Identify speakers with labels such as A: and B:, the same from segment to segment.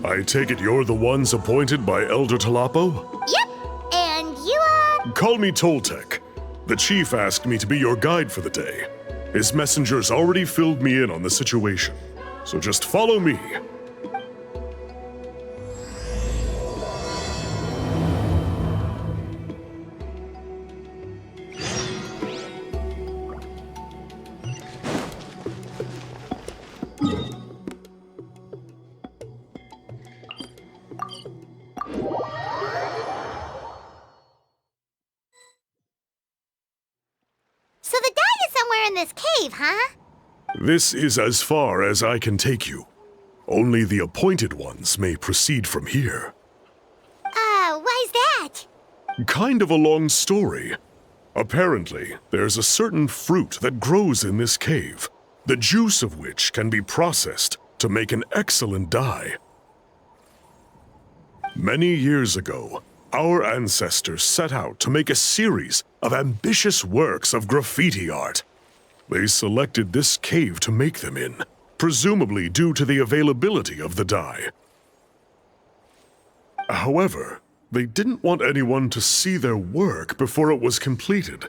A: I take it you're the ones appointed by Elder Talapo?
B: Yep, and you are...
A: Call me Toltec. The chief asked me to be your guide for the day. His messengers already filled me in on the situation, so just follow me.
B: So the dye is somewhere in this cave, huh?
A: This is as far as I can take you. Only the appointed ones may proceed from here.
B: Why's that?
A: Kind of a long story. Apparently, there's a certain fruit that grows in this cave, the juice of which can be processed to make an excellent dye. Many years ago, our ancestors set out to make a series of ambitious works of graffiti art. They selected this cave to make them in, presumably due to the availability of the dye. However, they didn't want anyone to see their work before it was completed,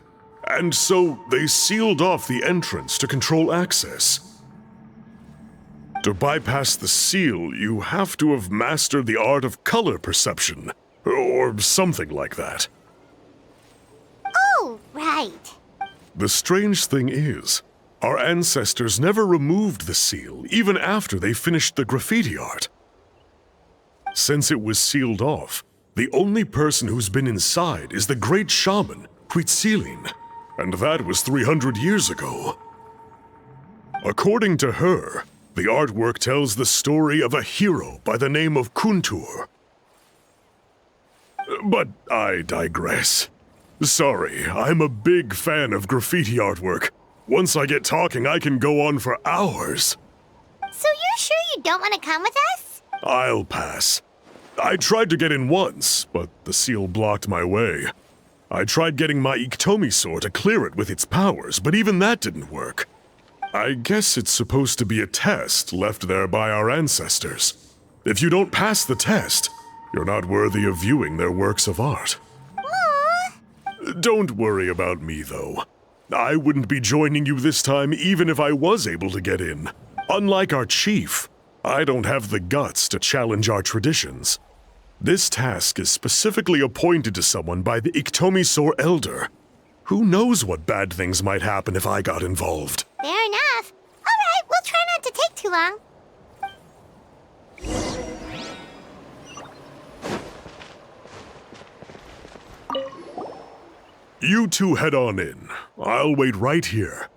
A: and so they sealed off the entrance to control access. To bypass the seal, you have to have mastered the art of color perception, or something like that.
B: Oh, right.
A: The strange thing is, our ancestors never removed the seal, even after they finished the graffiti art. Since it was sealed off, the only person who's been inside is the great shaman, Huitzilin, and that was 300 years ago. According to her, the artwork tells the story of a hero by the name of Kuntur. But I digress. Sorry, I'm a big fan of graffiti artwork. Once I get talking, I can go on for hours.
B: So you're sure you don't want to come with us?
A: I'll pass. I tried to get in once, but the seal blocked my way. I tried getting my Iktomi to clear it with its powers, but even that didn't work. I guess it's supposed to be a test left there by our ancestors. If you don't pass the test, you're not worthy of viewing their works of art.
B: Aww.
A: Don't worry about me, though. I wouldn't be joining you this time even if I was able to get in. Unlike our chief, I don't have the guts to challenge our traditions. This task is specifically appointed to someone by the Iktomi Elder. Who knows what bad things might happen if I got involved?
B: Fair enough. All right, we'll try not to take too long.
A: You two head on in. I'll wait right here.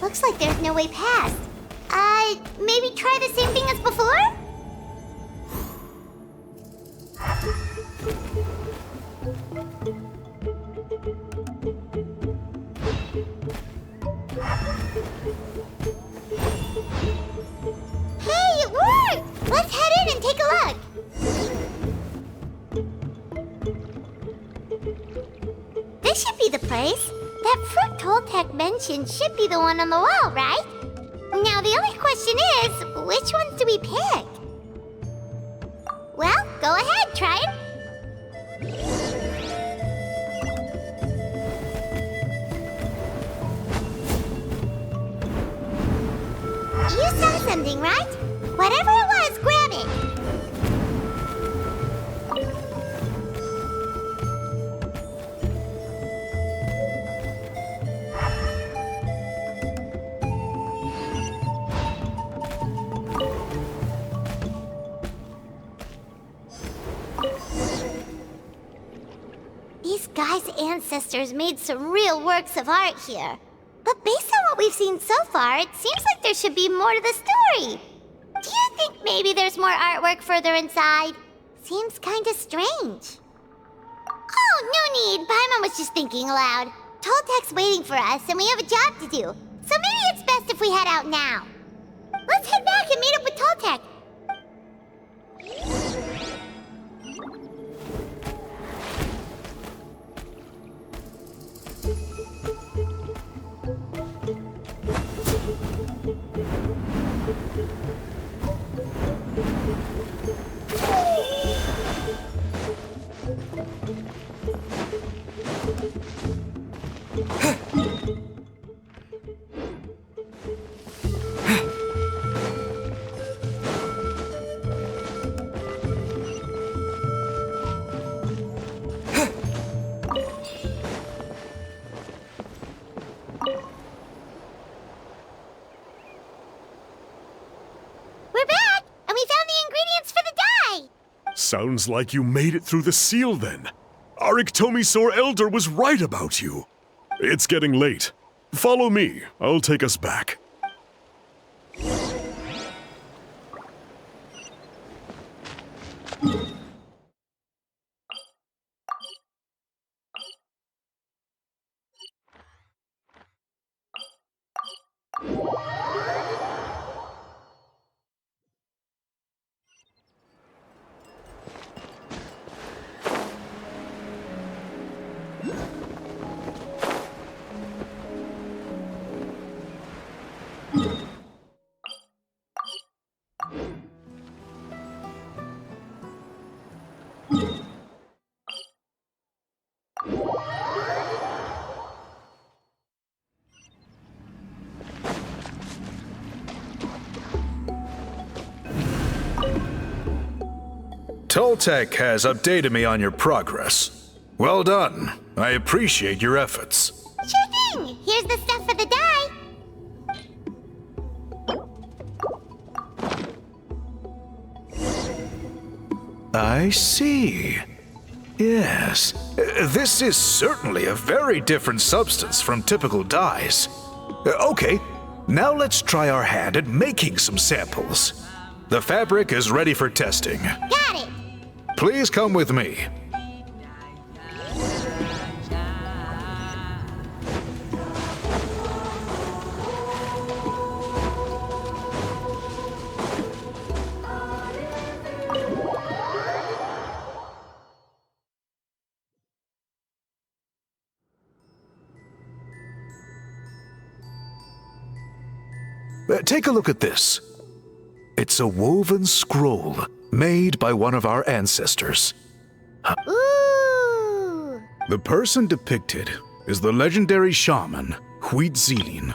B: Looks like there's no way past. Maybe try the same thing as before? Hey, it worked! Let's head in and take a look. This should be the place. That fruit Toltec mentioned should be the one on the wall, right? Now the only question is, which ones do we pick? Well, go ahead, try it. You saw something, right? Whatever it was, grab it. These guy's ancestors made some real works of art here. But based on what we've seen so far, it seems like there should be more to the story. Do you think maybe there's more artwork further inside? Seems kinda strange. Oh, no need. Paimon was just thinking aloud. Toltek's waiting for us, and we have a job to do. So maybe it's best if we head out now. Let's head back and meet up with Toltek. We're back, and we found the ingredients for the dye!
A: Sounds like you made it through the seal then. Our Iktomisaur Elder was right about you. It's getting late. Follow me. I'll take us back.
C: Toltek has updated me on your progress. Well done. I appreciate your efforts.
B: Sure thing! Here's the stuff for the dye.
C: I see. Yes. This is certainly a very different substance from typical dyes. Okay, now let's try our hand at making some samples. The fabric is ready for testing.
B: Got it!
C: Please come with me. Take a look at this. It's a woven scroll made by one of our ancestors.
B: Ooh!
C: The person depicted is the legendary shaman, Huitzilin.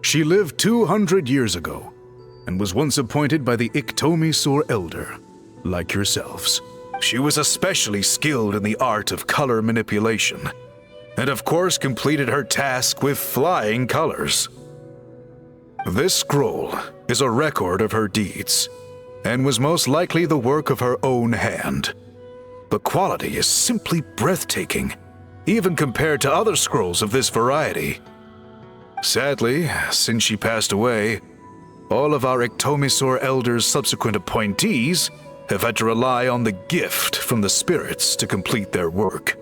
C: She lived 200 years ago and was once appointed by the Iktomisaur Elder, like yourselves. She was especially skilled in the art of color manipulation, and of course completed her task with flying colors. This scroll is a record of her deeds, and was most likely the work of her own hand. The quality is simply breathtaking, even compared to other scrolls of this variety. Sadly, since she passed away, all of our Iktomisaur Elder's subsequent appointees have had to rely on the gift from the spirits to complete their work.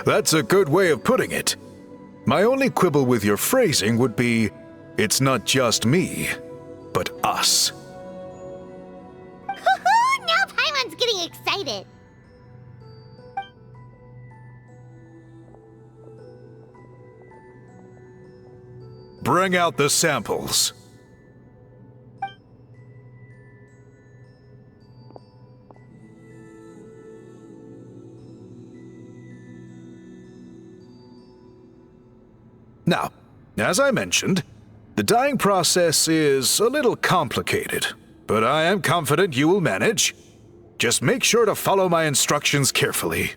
C: That's a good way of putting it. My only quibble with your phrasing would be, it's not just me, but us.
B: Now Paimon's getting excited.
C: Bring out the samples. Now, as I mentioned, the dyeing process is a little complicated, but I am confident you will manage. Just make sure to follow my instructions carefully.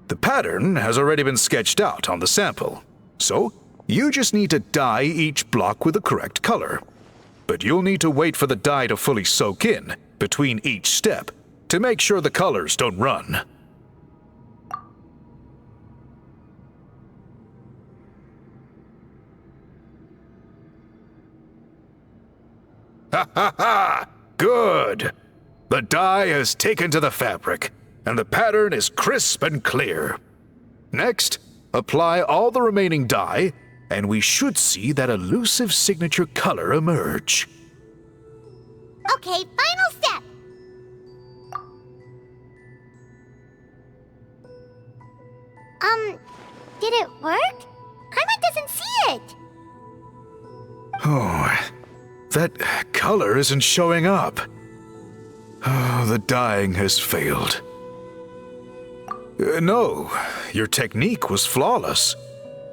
C: The pattern has already been sketched out on the sample, so you just need to dye each block with the correct color. But you'll need to wait for the dye to fully soak in between each step to make sure the colors don't run. Ha ha ha! Good! The dye has taken to the fabric, and the pattern is crisp and clear. Next, apply all the remaining dye, and we should see that elusive signature color emerge.
B: Okay, final step. Did it work? Paimon doesn't see it.
C: Oh, that color isn't showing up. Oh, the dyeing has failed. No, your technique was flawless.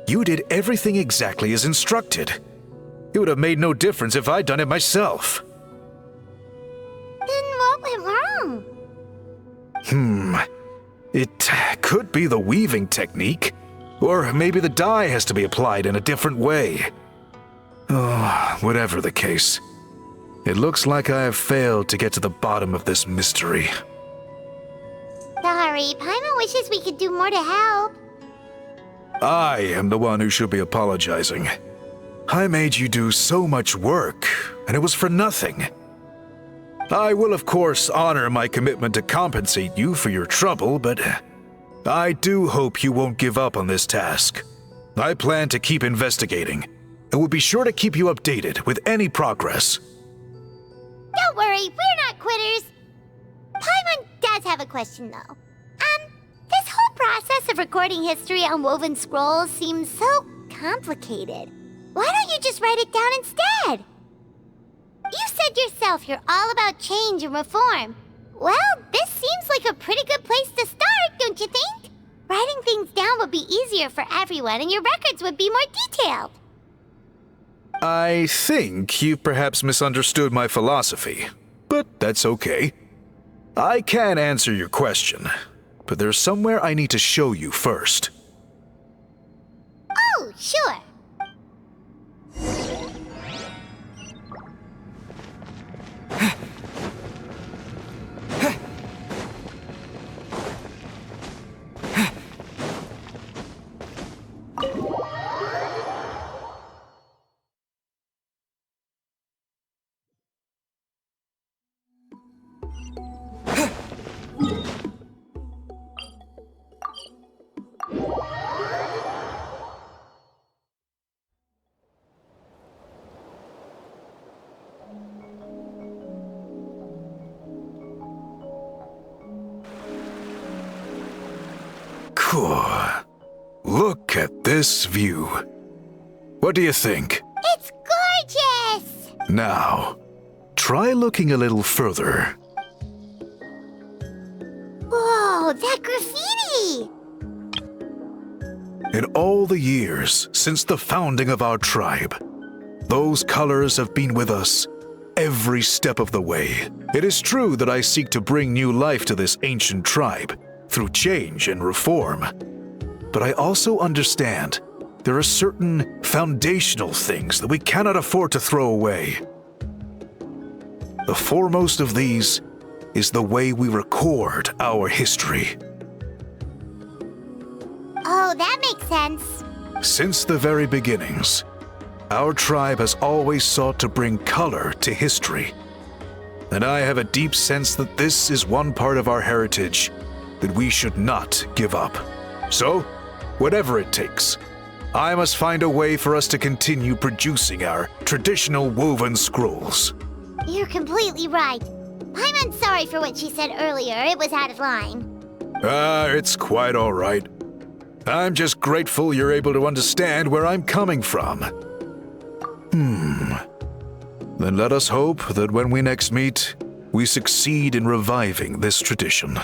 C: You did everything exactly as instructed. It would have made no difference if I'd done it myself.
B: Then what went wrong?
C: It could be the weaving technique, or maybe the dye has to be applied in a different way. Oh, whatever the case, it looks like I have failed to get to the bottom of this mystery.
B: Sorry, Paimon wishes we could do more to help.
C: I am the one who should be apologizing. I made you do so much work, and it was for nothing. I will, of course, honor my commitment to compensate you for your trouble, but I do hope you won't give up on this task. I plan to keep investigating, and will be sure to keep you updated with any progress.
B: Don't worry, we're not quitters. Paimon does have a question, though. This whole process of recording history on woven scrolls seems so complicated. Why don't you just write it down instead? You said yourself you're all about change and reform. Well, this seems like a pretty good place to start, don't you think? Writing things down would be easier for everyone, and your records would be more detailed.
C: I think you perhaps misunderstood my philosophy, but that's okay. I can answer your question, but there's somewhere I need to show you first.
B: Oh, sure.
C: Cool. Look at this view. What do you think?
B: It's gorgeous!
C: Now, try looking a little further.
B: Whoa, that graffiti!
C: In all the years since the founding of our tribe, those colors have been with us every step of the way. It is true that I seek to bring new life to this ancient tribe through change and reform. But I also understand there are certain foundational things that we cannot afford to throw away. The foremost of these is the way we record our history.
B: Oh, that makes sense.
C: Since the very beginnings, our tribe has always sought to bring color to history. And I have a deep sense that this is one part of our heritage that we should not give up. So, whatever it takes, I must find a way for us to continue producing our traditional woven scrolls.
B: You're completely right. Paimon's sorry for what she said earlier. It was out of line.
C: It's quite all right. I'm just grateful you're able to understand where I'm coming from. Then let us hope that when we next meet, we succeed in reviving this tradition.